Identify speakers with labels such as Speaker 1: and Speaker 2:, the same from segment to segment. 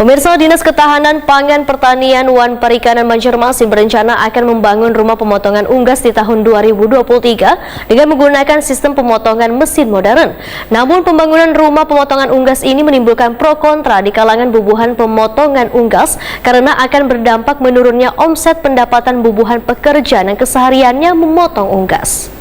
Speaker 1: Pemirsa, Dinas Ketahanan Pangan Pertanian Wan Perikanan Banjarmasin berencana akan membangun rumah pemotongan unggas di tahun 2023 dengan menggunakan sistem pemotongan mesin modern. Namun pembangunan rumah pemotongan unggas ini menimbulkan pro kontra di kalangan bubuhan pemotongan unggas karena akan berdampak menurunnya omset pendapatan bubuhan pekerja yang kesehariannya memotong unggas.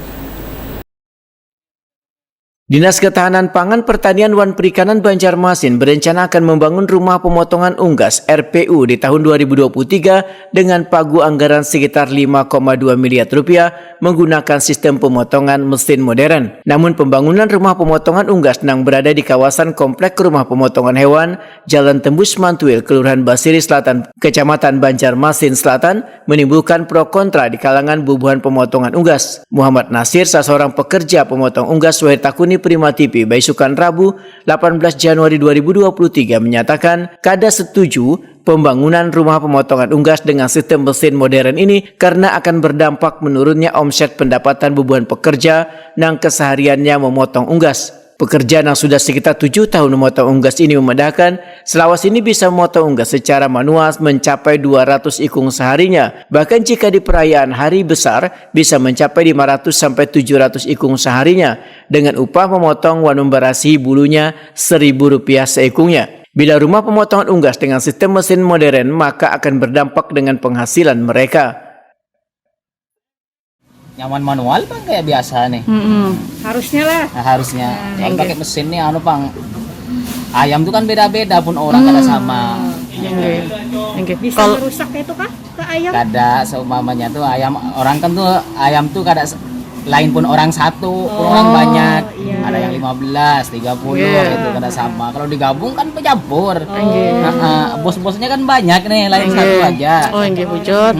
Speaker 2: Dinas Ketahanan Pangan Pertanian Wan Perikanan Banjarmasin berencana akan membangun rumah pemotongan unggas RPU di tahun 2023 dengan pagu anggaran sekitar 5,2 miliar rupiah menggunakan sistem pemotongan mesin modern. Namun pembangunan rumah pemotongan unggas yang berada di kawasan komplek rumah pemotongan hewan Jalan Tembus Mantuil, Kelurahan Basiri Selatan, Kecamatan Banjarmasin Selatan menimbulkan pro kontra di kalangan bubuhan pemotongan unggas. Muhammad Nasir, seorang pekerja pemotong unggas Waitakuni Prima TV Baisukan Rabu 18 Januari 2023 menyatakan kada setuju pembangunan rumah pemotongan unggas dengan sistem mesin modern ini karena akan berdampak menurunnya omset pendapatan bubuhan pekerja yang kesehariannya memotong unggas. Pekerja yang sudah sekitar 7 tahun memotong unggas ini memedahkan selawas ini bisa memotong unggas secara manual mencapai 200 ikung seharinya. Bahkan jika di perayaan hari besar bisa mencapai 500 sampai 700 ikung seharinya dengan upah memotong wan membarasi bulunya Rp1.000 seikungnya. Bila rumah pemotongan unggas dengan sistem mesin modern maka akan berdampak dengan penghasilan mereka.
Speaker 3: Nyaman manual bang kayak biasa nih.
Speaker 4: Harusnya lah.
Speaker 3: Nah, harusnya. Kalau pakai mesin nih bang. Ayam tuh kan beda-beda pun orang kada sama.
Speaker 4: Bisa merusak itu kah ke ayam?
Speaker 3: Kada seumpamanya tuh ayam orang kan tuh ayam tuh kada lain pun orang satu, pun orang banyak.
Speaker 4: Iya.
Speaker 3: Ada yang 15, 30 gitu kada sama. Kalau digabung kan pencampur. Bos-bosnya kan banyak nih, lain satu aja.
Speaker 4: Oh, enggak bujur.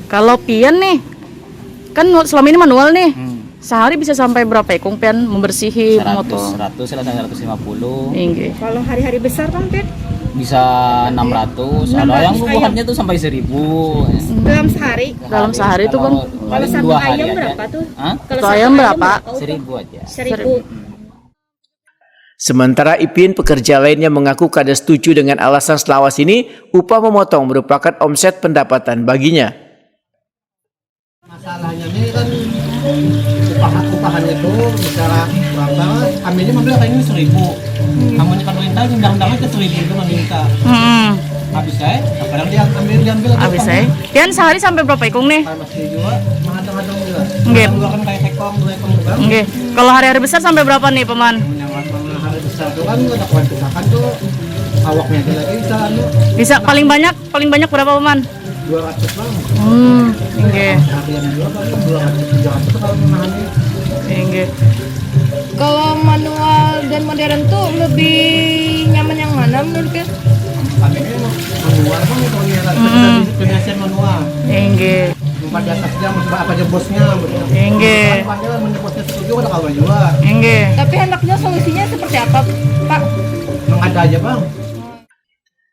Speaker 4: Kalau pian nih kan selama ini manual nih. Sehari bisa sampai berapa ikung pian membersihi
Speaker 3: 100
Speaker 4: motor?
Speaker 3: 100 150.
Speaker 4: Enggak. Kalau hari-hari besar kan pian?
Speaker 3: Bisa 600. Ada yang bubuhannya tuh sampai 1000.
Speaker 4: Dalam sehari? Dalam sehari tuh bang? Kalau satu ayam berapa tuh? Kalau
Speaker 3: satu
Speaker 4: ayam berapa?
Speaker 3: 1000 aja.
Speaker 4: 1000.
Speaker 2: Sementara Ipin, pekerja lainnya mengaku kada setuju dengan alasan selawas ini upah memotong merupakan omset pendapatan baginya.
Speaker 5: Masalahnya ini kan upahannya itu bicara berapa, ambilnya mobil kayaknya 1000. Kamu kan minta undang-undangnya ke 1000 itu meminta. Habis saya, kadang dia diambil.
Speaker 4: Habis saya. Pian sehari sampai berapa ikung nih?
Speaker 5: Masih juga, mengadang-adang juga.
Speaker 4: Nggih.
Speaker 5: Dua kan kayak tekong, 2 ekong juga.
Speaker 4: Oke. Kalau hari-hari besar sampai berapa nih peman?
Speaker 5: Menyangkut hari besar itu kan ada kuantitaskan tuh awaknya aja lagi bisa anu.
Speaker 4: Bisa paling banyak berapa peman?
Speaker 5: 200 bang.
Speaker 4: Oke.
Speaker 5: Harian juga kan 200 300 kalau menahannya.
Speaker 4: Oke.
Speaker 6: Kalau manual dan modern tuh lebih nyaman yang mana menurut kalian?
Speaker 5: Kami ini manual kan itu penyiasat manual.
Speaker 4: Oke.
Speaker 5: Tempat di atasnya apa aja bosnya.
Speaker 4: Oke.
Speaker 5: Kan bosnya setuju ada kawan juga.
Speaker 4: Oke.
Speaker 6: Tapi hendaknya solusinya seperti apa, Pak?
Speaker 5: Mengada aja bang.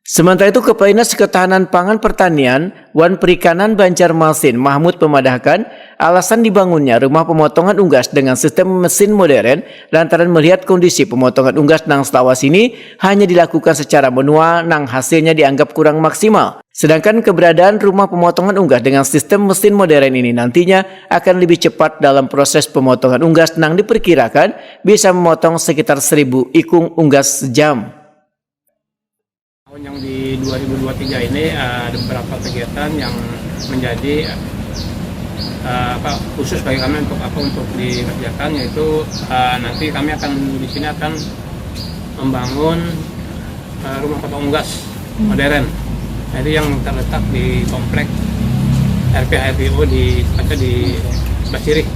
Speaker 2: Sementara itu, Kepala Dinas Ketahanan Pangan Pertanian Wan Perikanan Banjarmasin Mahmud memadahkan alasan dibangunnya rumah pemotongan unggas dengan sistem mesin modern lantaran melihat kondisi pemotongan unggas nang selawas ini hanya dilakukan secara manual nang hasilnya dianggap kurang maksimal. Sedangkan keberadaan rumah pemotongan unggas dengan sistem mesin modern ini nantinya akan lebih cepat dalam proses pemotongan unggas nang diperkirakan bisa memotong sekitar 1000 ikung unggas sejam.
Speaker 7: Yang di 2023 ini ada beberapa kegiatan yang menjadi khusus bagi kami untuk dikerjakan, yaitu nanti kami akan di sini akan membangun rumah potong unggas modern. Nah, itu yang terletak di komplek RPU di Basiri.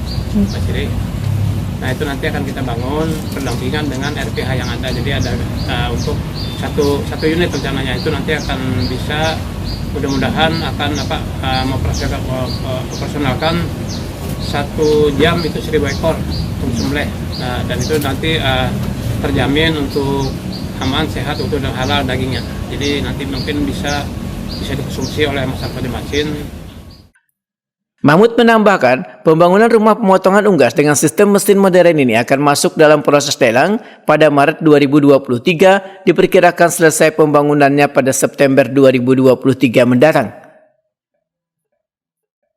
Speaker 7: Nah, itu nanti akan kita bangun berdampingan dengan RPH yang ada. Jadi ada untuk satu unit rencananya itu nanti akan bisa mudah-mudahan akan operasionalkan 1 jam itu 1000 ekor untuk sembelih. Nah, dan itu nanti terjamin untuk aman, sehat, utuh dan halal dagingnya. Jadi nanti mungkin bisa dikonsumsi oleh masyarakat Banjarmasin.
Speaker 2: Mahmud menambahkan, pembangunan rumah pemotongan unggas dengan sistem mesin modern ini akan masuk dalam proses lelang pada Maret 2023, diperkirakan selesai pembangunannya pada September 2023 mendatang.